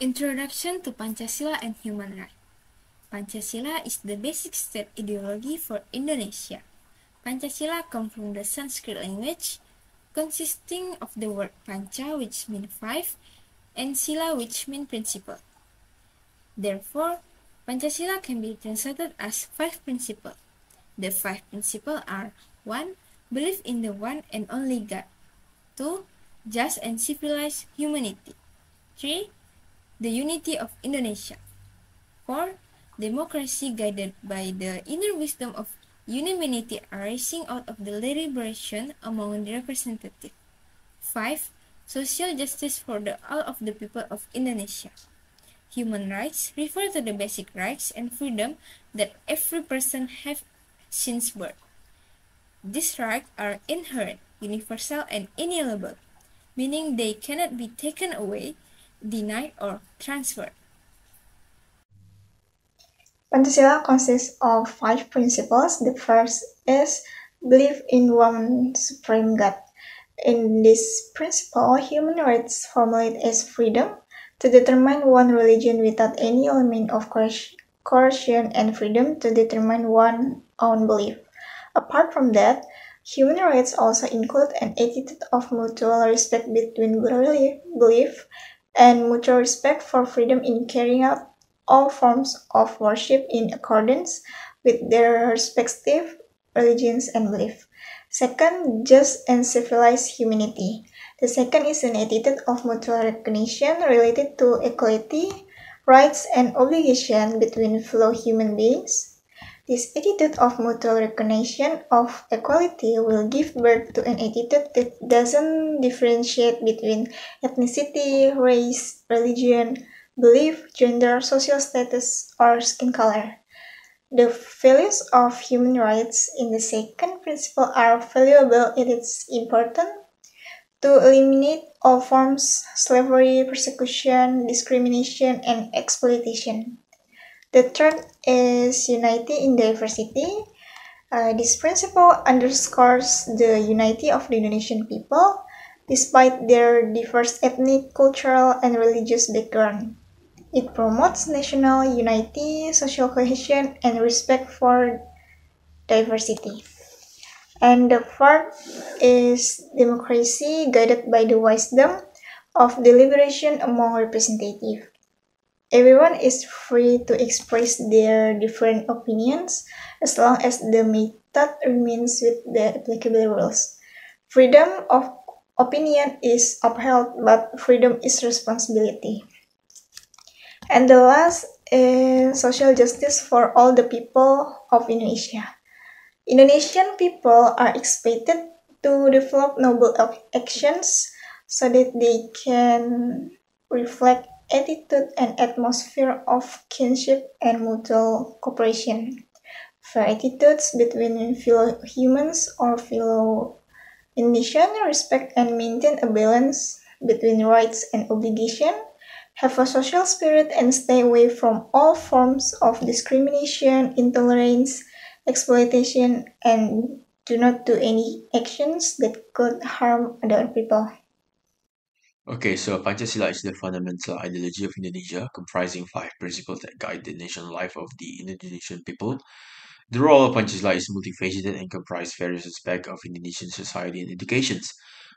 Introduction to Pancasila and Human Rights. Pancasila is the basic state ideology for Indonesia. Pancasila comes from the Sanskrit language, consisting of the word panca, which means five, and sila, which means principle. Therefore, Pancasila can be translated as five principles. The five principles are 1. Belief in the one and only God. 2. Just and civilized humanity. 3. The unity of Indonesia. 4. Democracy guided by the inner wisdom of unanimity arising out of the deliberation among the representative. 5. Social justice for all of the people of Indonesia. Human rights refer to the basic rights and freedom that every person has since birth. These rights are inherent, universal, and inalienable, meaning they cannot be taken away, denied, or transferred. Pancasila consists of 5 principles. The first is belief in one supreme God. In this principle, human rights formulate as freedom to determine one religion without any element of coercion and freedom to determine one's own belief. Apart from that, human rights also include an attitude of mutual respect between belief and mutual respect for freedom in carrying out all forms of worship in accordance with their respective religions and beliefs. Second, just and civilized humanity. The second is an attitude of mutual recognition related to equality, rights, and obligation between fellow human beings. This attitude of mutual recognition of equality will give birth to an attitude that doesn't differentiate between ethnicity, race, religion, belief, gender, social status, or skin color. The values of human rights in the second principle are valuable. It is important to eliminate all forms of slavery, persecution, discrimination, and exploitation. The third is unity in diversity. This principle underscores the unity of the Indonesian people despite their diverse ethnic, cultural, and religious background. It promotes national unity, social cohesion, and respect for diversity. And the fourth is democracy guided by the wisdom of deliberation among representatives. Everyone is free to express their different opinions as long as the method remains with the applicable rules. Freedom of opinion is upheld, but freedom is responsibility. And the last is social justice for all the people of Indonesia. Indonesian people are expected to develop noble actions so that they can reflect attitude and atmosphere of kinship and mutual cooperation. Fair attitudes between fellow humans or fellow Indonesians respect and maintain a balance between rights and obligation, have a social spirit and stay away from all forms of discrimination, intolerance, exploitation, and do not do any actions that could harm other people. Okay, so Pancasila is the fundamental ideology of Indonesia, comprising 5 principles that guide the national life of the Indonesian people. The role of Pancasila is multifaceted and comprises various aspects of Indonesian society and education.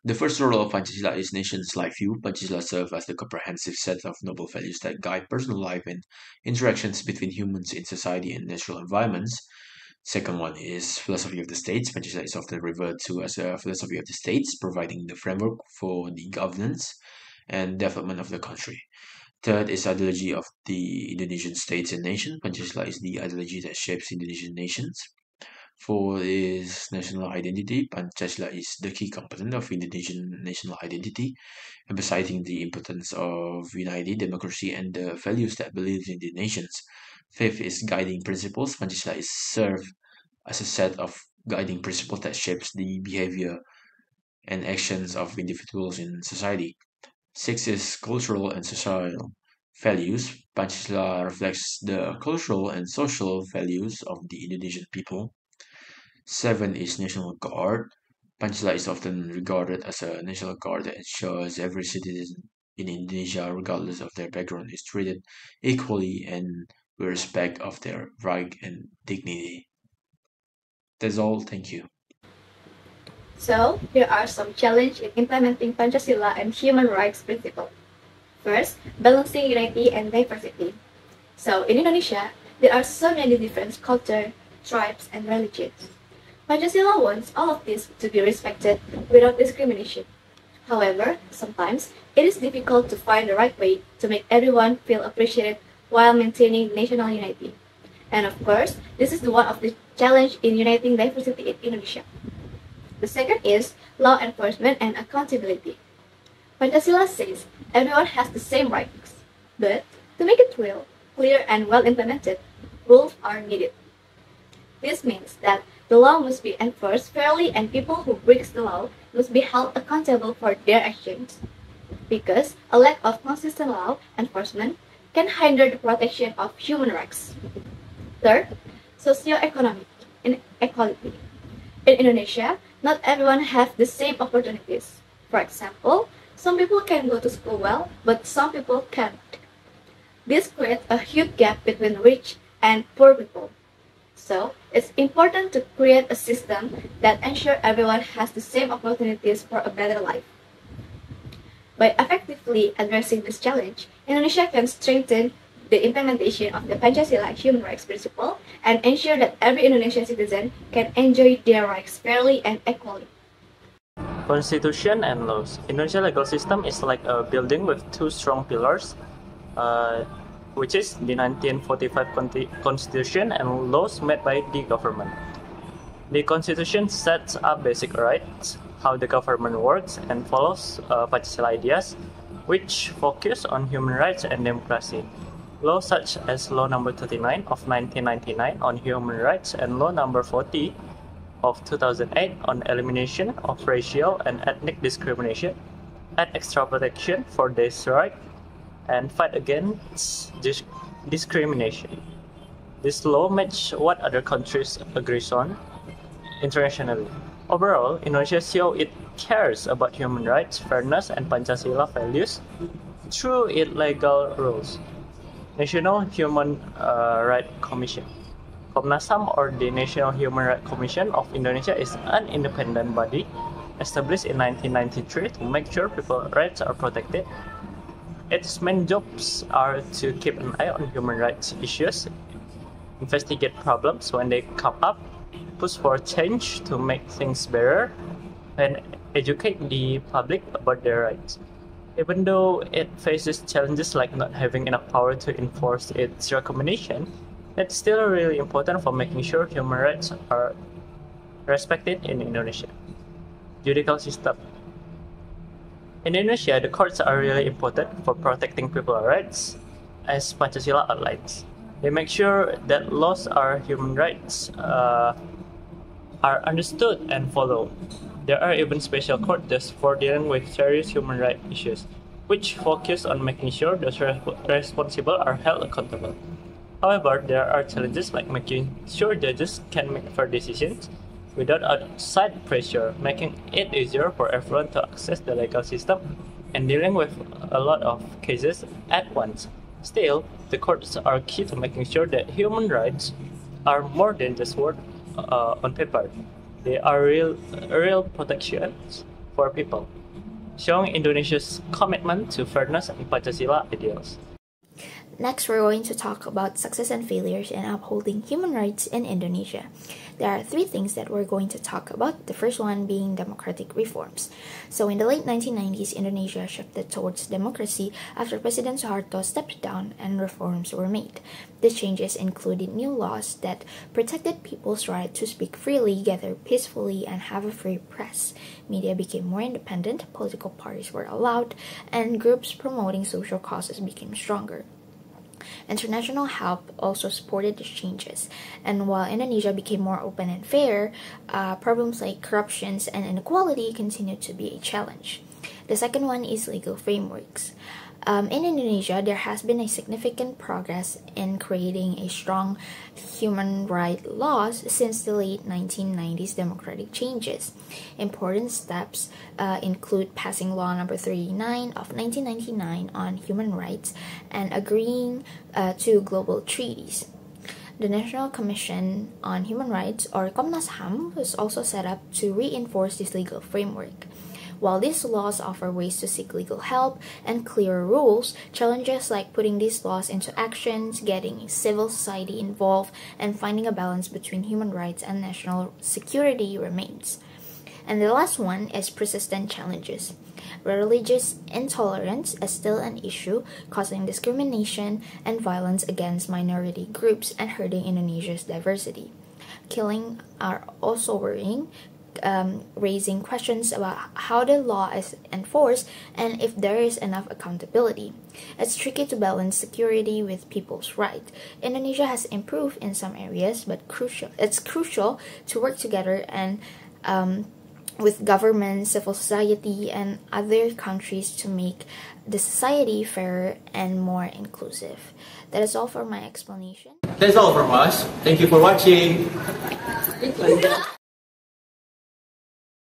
The first role of Pancasila is nation's life view. Pancasila serves as the comprehensive set of noble values that guide personal life and interactions between humans in society and natural environments. Second one is philosophy of the states. Pancasila is often referred to as a philosophy of the states, providing the framework for the governance and development of the country. Third is ideology of the Indonesian states and nation. Pancasila is the ideology that shapes Indonesian nations. Fourth is national identity. Pancasila is the key component of Indonesian national identity, emphasizing the importance of unity, democracy, and the values that believes in the nations. Fifth is guiding principles. Pancasila is served as a set of guiding principles that shapes the behavior and actions of individuals in society. Six is cultural and social values. Pancasila reflects the cultural and social values of the Indonesian people. Seven is National Guard. Pancasila is often regarded as a national guard that ensures every citizen in Indonesia, regardless of their background, is treated equally and with respect of their right and dignity. That's all. Thank you. So, there are some challenges in implementing Pancasila and human rights principles. First, balancing unity and diversity. So, in Indonesia, there are so many different cultures, tribes, and religions. Pancasila wants all of these to be respected without discrimination. However, sometimes it is difficult to find the right way to make everyone feel appreciated while maintaining national unity. And of course, this is the one of the challenge in uniting diversity in Indonesia. The second is law enforcement and accountability. Pancasila says everyone has the same rights, but to make it real, clear, and well implemented, rules are needed. This means that the law must be enforced fairly and people who break the law must be held accountable for their actions. Because a lack of consistent law enforcement can hinder the protection of human rights. Third, socioeconomic inequality. In Indonesia, not everyone has the same opportunities. For example, some people can go to school well, but some people can't. This creates a huge gap between rich and poor people. So, it's important to create a system that ensures everyone has the same opportunities for a better life. By effectively addressing this challenge, Indonesia can strengthen the implementation of the Pancasila human rights principle and ensure that every Indonesian citizen can enjoy their rights fairly and equally. Constitution and laws. Indonesian legal system is like a building with two strong pillars, which is the 1945 Constitution and laws made by the government. The Constitution sets up basic rights, how the government works, and follows Pancasila ideas, which focus on human rights and democracy. Laws such as Law Number 39 of 1999 on human rights and Law Number 40 of 2008 on elimination of racial and ethnic discrimination, add extra protection for this right, and fight against discrimination. This law matches what other countries agree on internationally. Overall, Indonesia shows it cares about human rights, fairness, and Pancasila values through its legal rules. National Human Rights Commission. Komnas HAM, or the National Human Rights Commission of Indonesia, is an independent body established in 1993 to make sure people's rights are protected. Its main jobs are to keep an eye on human rights issues, investigate problems when they come up, push for change to make things better, and educate the public about their rights. Even though it faces challenges like not having enough power to enforce its recommendation, it's still really important for making sure human rights are respected in Indonesia. Judicial system. In Indonesia, the courts are really important for protecting people's rights, as Pancasila outlines. They make sure that laws are human rights are understood and followed. There are even special courts just for dealing with serious human rights issues, which focus on making sure those responsible are held accountable. However, there are challenges like making sure judges can make fair decisions without outside pressure, making it easier for everyone to access the legal system and dealing with a lot of cases at once. Still, the courts are key to making sure that human rights are more than just words on paper. They are real protections for people, showing Indonesia's commitment to fairness and Pancasila ideals. Next, we're going to talk about success and failures in upholding human rights in Indonesia. There are three things that we're going to talk about, the first one being democratic reforms. So in the late 1990s, Indonesia shifted towards democracy after President Suharto stepped down and reforms were made. These changes included new laws that protected people's right to speak freely, gather peacefully, and have a free press. Media became more independent, political parties were allowed, and groups promoting social causes became stronger. International help also supported these changes, and while Indonesia became more open and fair, problems like corruption and inequality continued to be a challenge. The second one is legal frameworks. In Indonesia, there has been a significant progress in creating a strong human rights laws since the late 1990s democratic changes. Important steps include passing Law Number 39 of 1999 on human rights and agreeing to global treaties. The National Commission on Human Rights, or Komnas HAM, was also set up to reinforce this legal framework. While these laws offer ways to seek legal help and clearer rules, challenges like putting these laws into actions, getting civil society involved, and finding a balance between human rights and national security remains. And the last one is persistent challenges. Religious intolerance is still an issue, causing discrimination and violence against minority groups and hurting Indonesia's diversity. Killing are also worrying, raising questions about how the law is enforced and if there is enough accountability. It's tricky to balance security with people's rights. Indonesia has improved in some areas, but it's crucial to work together and with government, civil society, and other countries to make the society fairer and more inclusive. That is all for my explanation. That's all from us. Thank you for watching.